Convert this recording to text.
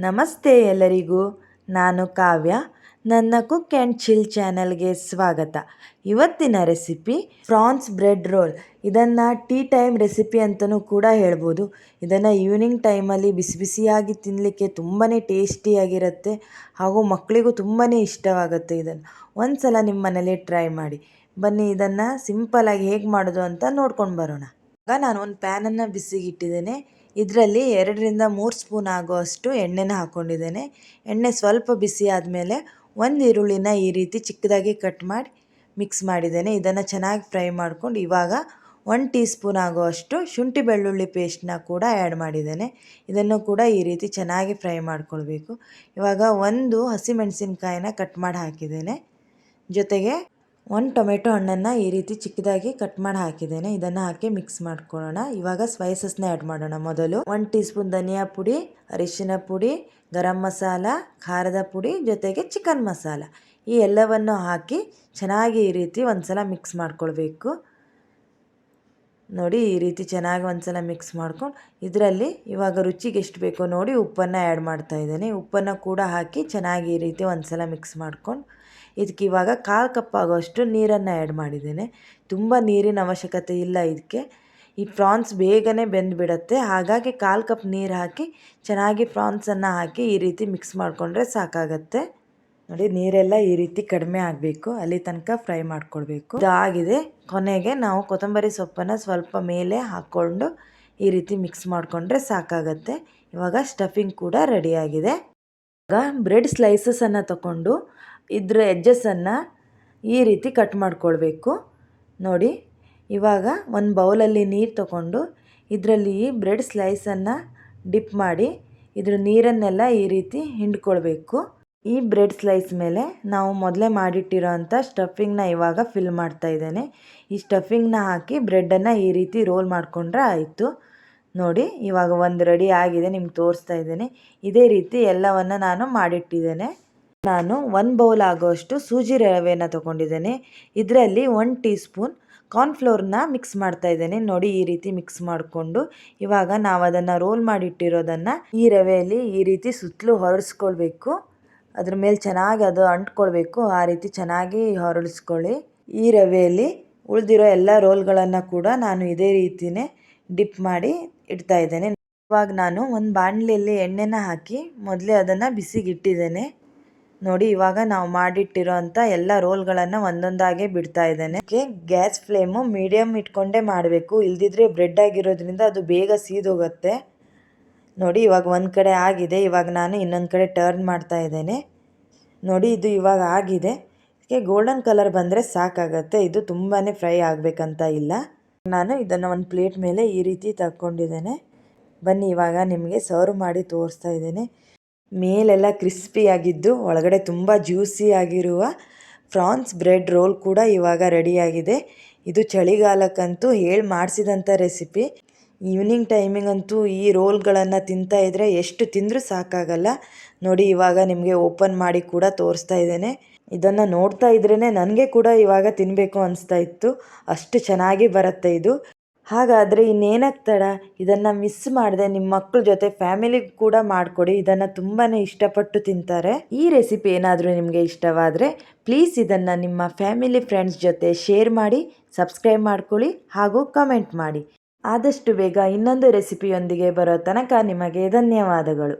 ನಮಸ್ತೆ ಎಲ್ಲರಿಗೂ. ನಾನು ಕಾವ್ಯ. ನನ್ನ ಕುಕ್ ಆ್ಯಂಡ್ ಚಿಲ್ ಚಾನಲ್ಗೆ ಸ್ವಾಗತ. ಇವತ್ತಿನ ರೆಸಿಪಿ ಪ್ರಾನ್ಸ್ ಬ್ರೆಡ್ ರೋಲ್. ಇದನ್ನು ಟೀ ಟೈಮ್ ರೆಸಿಪಿ ಅಂತಲೂ ಕೂಡ ಹೇಳ್ಬೋದು. ಇದನ್ನು ಈವ್ನಿಂಗ್ ಟೈಮಲ್ಲಿ ಬಿಸಿ ಬಿಸಿಯಾಗಿ ತಿನ್ನಲಿಕ್ಕೆ ತುಂಬಾ ಟೇಸ್ಟಿಯಾಗಿರುತ್ತೆ ಹಾಗೂ ಮಕ್ಕಳಿಗೂ ತುಂಬಾ ಇಷ್ಟವಾಗುತ್ತೆ. ಇದನ್ನು ಒಂದು ಸಲ ನಿಮ್ಮ ಮನೇಲಿ ಟ್ರೈ ಮಾಡಿ. ಬನ್ನಿ ಇದನ್ನು ಸಿಂಪಲಾಗಿ ಹೇಗೆ ಮಾಡೋದು ಅಂತ ನೋಡ್ಕೊಂಡು ಬರೋಣ. ಆಗ ನಾನು ಒಂದು ಪ್ಯಾನನ್ನು ಬಿಸಿಗಿಟ್ಟಿದ್ದೇನೆ. ಇದರಲ್ಲಿ 2-3 ಸ್ಪೂನ್ ಆಗುವಷ್ಟು ಎಣ್ಣೆನ ಹಾಕ್ಕೊಂಡಿದ್ದೇನೆ. ಎಣ್ಣೆ ಸ್ವಲ್ಪ ಬಿಸಿ ಆದಮೇಲೆ ಒಂದು ಈರುಳ್ಳಿನ ಈ ರೀತಿ ಚಿಕ್ಕದಾಗಿ ಕಟ್ ಮಾಡಿ ಮಿಕ್ಸ್ ಮಾಡಿದ್ದೇನೆ. ಇದನ್ನು ಚೆನ್ನಾಗಿ ಫ್ರೈ ಮಾಡ್ಕೊಂಡು ಇವಾಗ 1 ಟೀ ಸ್ಪೂನ್ ಆಗುವಷ್ಟು ಶುಂಠಿ ಬೆಳ್ಳುಳ್ಳಿ ಪೇಸ್ಟ್ನ ಕೂಡ ಆ್ಯಡ್ ಮಾಡಿದ್ದೇನೆ. ಇದನ್ನು ಕೂಡ ಈ ರೀತಿ ಚೆನ್ನಾಗಿ ಫ್ರೈ ಮಾಡ್ಕೊಳ್ಬೇಕು. ಇವಾಗ 1 ಹಸಿಮೆಣಸಿನ್ಕಾಯಿನ ಕಟ್ ಮಾಡಿ ಹಾಕಿದ್ದೇನೆ. ಜೊತೆಗೆ 1 ಟೊಮೆಟೊ ಹಣ್ಣನ್ನು ಈ ರೀತಿ ಚಿಕ್ಕದಾಗಿ ಕಟ್ ಮಾಡಿ ಹಾಕಿದ್ದೇನೆ. ಇದನ್ನು ಹಾಕಿ ಮಿಕ್ಸ್ ಮಾಡ್ಕೊಳ್ಳೋಣ. ಇವಾಗ ಸ್ಪೈಸಸ್ನ ಆ್ಯಡ್ ಮಾಡೋಣ. ಮೊದಲು 1 ಟೀ ಸ್ಪೂನ್ ಧನಿಯಾ ಪುಡಿ, ಅರಿಶಿನ ಪುಡಿ, ಗರಂ ಮಸಾಲ, ಖಾರದ ಪುಡಿ, ಜೊತೆಗೆ ಚಿಕನ್ ಮಸಾಲ ಈ ಎಲ್ಲವನ್ನು ಹಾಕಿ ಚೆನ್ನಾಗಿ ಈ ರೀತಿ ಒಂದು ಸಲ ಮಿಕ್ಸ್ ಮಾಡ್ಕೊಳ್ಬೇಕು. ನೋಡಿ, ಈ ರೀತಿ ಚೆನ್ನಾಗಿ ಒಂದು ಸಲ ಮಿಕ್ಸ್ ಮಾಡ್ಕೊಂಡು ಇದರಲ್ಲಿ ಇವಾಗ ರುಚಿಗೆ ಎಷ್ಟು ಬೇಕೋ ನೋಡಿ ಉಪ್ಪನ್ನು ಆ್ಯಡ್ ಮಾಡ್ತಾ ಇದ್ದೇನೆ. ಉಪ್ಪನ್ನು ಕೂಡ ಹಾಕಿ ಚೆನ್ನಾಗಿ ಈ ರೀತಿ ಒಂದು ಸಲ ಮಿಕ್ಸ್ ಮಾಡ್ಕೊಂಡು ಇದಕ್ಕೆ ಇವಾಗ 1/4 ಕಪ್ ಆಗೋಷ್ಟು ನೀರನ್ನು ಆ್ಯಡ್ ಮಾಡಿದ್ದೇನೆ. ತುಂಬ ನೀರಿನ ಅವಶ್ಯಕತೆ ಇಲ್ಲ ಇದಕ್ಕೆ. ಈ ಪ್ರಾನ್ಸ್ ಬೇಗನೆ ಬೆಂದುಬಿಡುತ್ತೆ. ಹಾಗಾಗಿ 1/4 ಕಪ್ ನೀರು ಹಾಕಿ ಚೆನ್ನಾಗಿ ಪ್ರಾನ್ಸನ್ನು ಹಾಕಿ ಈ ರೀತಿ ಮಿಕ್ಸ್ ಮಾಡಿಕೊಂಡ್ರೆ ಸಾಕಾಗತ್ತೆ. ನೋಡಿ, ನೀರೆಲ್ಲ ಈ ರೀತಿ ಕಡಿಮೆ ಆಗಬೇಕು, ಅಲ್ಲಿ ತನಕ ಫ್ರೈ ಮಾಡ್ಕೊಳ್ಬೇಕು. ಇದಾಗಿದೆ. ಕೊನೆಗೆ ನಾವು ಕೊತ್ತಂಬರಿ ಸೊಪ್ಪನ್ನು ಸ್ವಲ್ಪ ಮೇಲೆ ಹಾಕ್ಕೊಂಡು ಈ ರೀತಿ ಮಿಕ್ಸ್ ಮಾಡಿಕೊಂಡ್ರೆ ಸಾಕಾಗತ್ತೆ. ಇವಾಗ ಸ್ಟಫಿಂಗ್ ಕೂಡ ರೆಡಿಯಾಗಿದೆ. ಇವಾಗ ಬ್ರೆಡ್ ಸ್ಲೈಸಸನ್ನು ತಗೊಂಡು ಇದರ ಎಡ್ಜಸ್ಸನ್ನು ಈ ರೀತಿ ಕಟ್ ಮಾಡ್ಕೊಳ್ಬೇಕು. ನೋಡಿ, ಇವಾಗ ಒಂದು ಬೌಲಲ್ಲಿ ನೀರು ತಗೊಂಡು ಇದರಲ್ಲಿ ಈ ಬ್ರೆಡ್ ಸ್ಲೈಸನ್ನು ಡಿಪ್ ಮಾಡಿ ಇದ್ರ ನೀರನ್ನೆಲ್ಲ ಈ ರೀತಿ ಹಿಂಡ್ಕೊಳ್ಬೇಕು. ಈ ಬ್ರೆಡ್ ಸ್ಲೈಸ್ ಮೇಲೆ ನಾವು ಮೊದಲೇ ಮಾಡಿಟ್ಟಿರೋ ಅಂಥ ಸ್ಟಫಿಂಗ್ನ ಇವಾಗ ಫಿಲ್ ಮಾಡ್ತಾ ಇದ್ದೇನೆ. ಈ ಸ್ಟಫಿಂಗ್ನ ಹಾಕಿ ಬ್ರೆಡ್ಡನ್ನು ಈ ರೀತಿ ರೋಲ್ ಮಾಡಿಕೊಂಡ್ರೆ ಆಯಿತು. ನೋಡಿ, ಇವಾಗ ಒಂದು ರೆಡಿ ಆಗಿದೆ, ನಿಮ್ಗೆ ತೋರಿಸ್ತಾ ಇದ್ದೇನೆ. ಇದೇ ರೀತಿ ಎಲ್ಲವನ್ನು ನಾನು ಮಾಡಿಟ್ಟಿದ್ದೇನೆ. ನಾನು 1 ಬೌಲ್ ಆಗೋಷ್ಟು ಸೂಜಿ ರವೆನ ತೊಗೊಂಡಿದ್ದೇನೆ. ಇದರಲ್ಲಿ 1 ಟೀ ಸ್ಪೂನ್ ಕಾರ್ನ್ಫ್ಲೋರ್ನ ಮಿಕ್ಸ್ ಮಾಡ್ತಾ ಇದ್ದೇನೆ. ನೋಡಿ, ಈ ರೀತಿ ಮಿಕ್ಸ್ ಮಾಡಿಕೊಂಡು ಇವಾಗ ನಾವು ಅದನ್ನು ರೋಲ್ ಮಾಡಿಟ್ಟಿರೋದನ್ನು ಈ ರವೆಯಲ್ಲಿ ಈ ರೀತಿ ಸುತ್ತಲೂ ಹೊರಡಿಸ್ಕೊಳ್ಬೇಕು. ಅದ್ರ ಮೇಲೆ ಚೆನ್ನಾಗಿ ಅದು ಅಂಟ್ಕೊಳ್ಬೇಕು. ಆ ರೀತಿ ಚೆನ್ನಾಗಿ ಹೊರಡಿಸ್ಕೊಳ್ಳಿ. ಈ ರವೆಯಲ್ಲಿ ಉಳಿದಿರೋ ಎಲ್ಲ ರೋಲ್ಗಳನ್ನು ಕೂಡ ನಾನು ಇದೇ ರೀತಿಯೇ ಡಿಪ್ ಮಾಡಿ ಇಡ್ತಾ ಇದ್ದೇನೆ. ಇವಾಗ ನಾನು ಒಂದು ಬಾಣಲೆಯಲ್ಲಿ ಎಣ್ಣೆನ ಹಾಕಿ ಮೊದಲೇ ಅದನ್ನು ಬಿಸಿಗಿಟ್ಟಿದ್ದೇನೆ. ನೋಡಿ, ಇವಾಗ ನಾವು ಮಾಡಿಟ್ಟಿರೋ ಅಂಥ ಎಲ್ಲ ರೋಲ್ಗಳನ್ನು ಒಂದೊಂದಾಗೆ ಬಿಡ್ತಾ ಇದ್ದೇನೆ. ಗ್ಯಾಸ್ ಫ್ಲೇಮು ಮೀಡಿಯಮ್ ಇಟ್ಕೊಂಡೇ ಮಾಡಬೇಕು, ಇಲ್ದಿದ್ರೆ ಬ್ರೆಡ್ ಆಗಿರೋದ್ರಿಂದ ಅದು ಬೇಗ ಸೀದೋಗುತ್ತೆ. ನೋಡಿ, ಇವಾಗ ಒಂದು ಕಡೆ ಆಗಿದೆ. ಇವಾಗ ನಾನು ಇನ್ನೊಂದು ಕಡೆ ಟರ್ನ್ ಮಾಡ್ತಾ ಇದ್ದೇನೆ. ನೋಡಿ, ಇದು ಇವಾಗ ಆಗಿದೆ. ಇದಕ್ಕೆ ಗೋಲ್ಡನ್ ಕಲರ್ ಬಂದರೆ ಸಾಕಾಗತ್ತೆ. ಇದು ತುಂಬಾ ಫ್ರೈ ಆಗಬೇಕಂತ ಇಲ್ಲ. ನಾನು ಇದನ್ನು ಒಂದು ಪ್ಲೇಟ್ ಮೇಲೆ ಈ ರೀತಿ ತಗೊಂಡಿದ್ದೇನೆ. ಬನ್ನಿ, ಇವಾಗ ನಿಮಗೆ ಸರ್ವ್ ಮಾಡಿ ತೋರಿಸ್ತಾ ಇದ್ದೇನೆ. ಮೇಲೆಲ್ಲ ಕ್ರಿಸ್ಪಿಯಾಗಿದ್ದು ಒಳಗಡೆ ತುಂಬ ಜ್ಯೂಸಿ ಆಗಿರುವ ಪ್ರಾನ್ಸ್ ಬ್ರೆಡ್ ರೋಲ್ ಕೂಡ ಇವಾಗ ರೆಡಿಯಾಗಿದೆ. ಇದು ಚಳಿಗಾಲಕ್ಕಂತೂ ಹೇಳಿ ಮಾಡಿಸಿದಂಥ ರೆಸಿಪಿ. ಈವ್ನಿಂಗ್ ಟೈಮಿಗಂತೂ ಈ ರೋಲ್ಗಳನ್ನು ತಿಂತಾ ಇದ್ದರೆ ಎಷ್ಟು ತಿಂದರೂ ಸಾಕಾಗಲ್ಲ. ನೋಡಿ, ಇವಾಗ ನಿಮಗೆ ಓಪನ್ ಮಾಡಿ ಕೂಡ ತೋರಿಸ್ತಾ ಇದ್ದೇನೆ. ಇದನ್ನು ನೋಡ್ತಾ ಇದ್ರೇ ನನಗೆ ಕೂಡ ಇವಾಗ ತಿನ್ನಬೇಕು ಅನಿಸ್ತಾ ಇತ್ತು, ಅಷ್ಟು ಚೆನ್ನಾಗಿ ಬರುತ್ತೆ ಇದು. ಹಾಗಾದರೆ ಇನ್ನೇನಕ್ಕೆ ತಡ, ಇದನ್ನು ಮಿಸ್ ಮಾಡದೆ ನಿಮ್ಮ ಮಕ್ಕಳ ಜೊತೆ ಫ್ಯಾಮಿಲಿಗೆ ಕೂಡ ಮಾಡಿಕೊಡಿ. ಇದನ್ನು ತುಂಬಾ ಇಷ್ಟಪಟ್ಟು ತಿಂತಾರೆ. ಈ ರೆಸಿಪಿ ಏನಾದರೂ ನಿಮಗೆ ಇಷ್ಟವಾದರೆ ಪ್ಲೀಸ್ ಇದನ್ನು ನಿಮ್ಮ ಫ್ಯಾಮಿಲಿ ಫ್ರೆಂಡ್ಸ್ ಜೊತೆ ಶೇರ್ ಮಾಡಿ, ಸಬ್ಸ್ಕ್ರೈಬ್ ಮಾಡ್ಕೊಳ್ಳಿ ಹಾಗೂ ಕಮೆಂಟ್ ಮಾಡಿ. ಆದಷ್ಟು ಬೇಗ ಇನ್ನೊಂದು ರೆಸಿಪಿಯೊಂದಿಗೆ ಬರೋ ತನಕ ನಿಮಗೆ ಧನ್ಯವಾದಗಳು.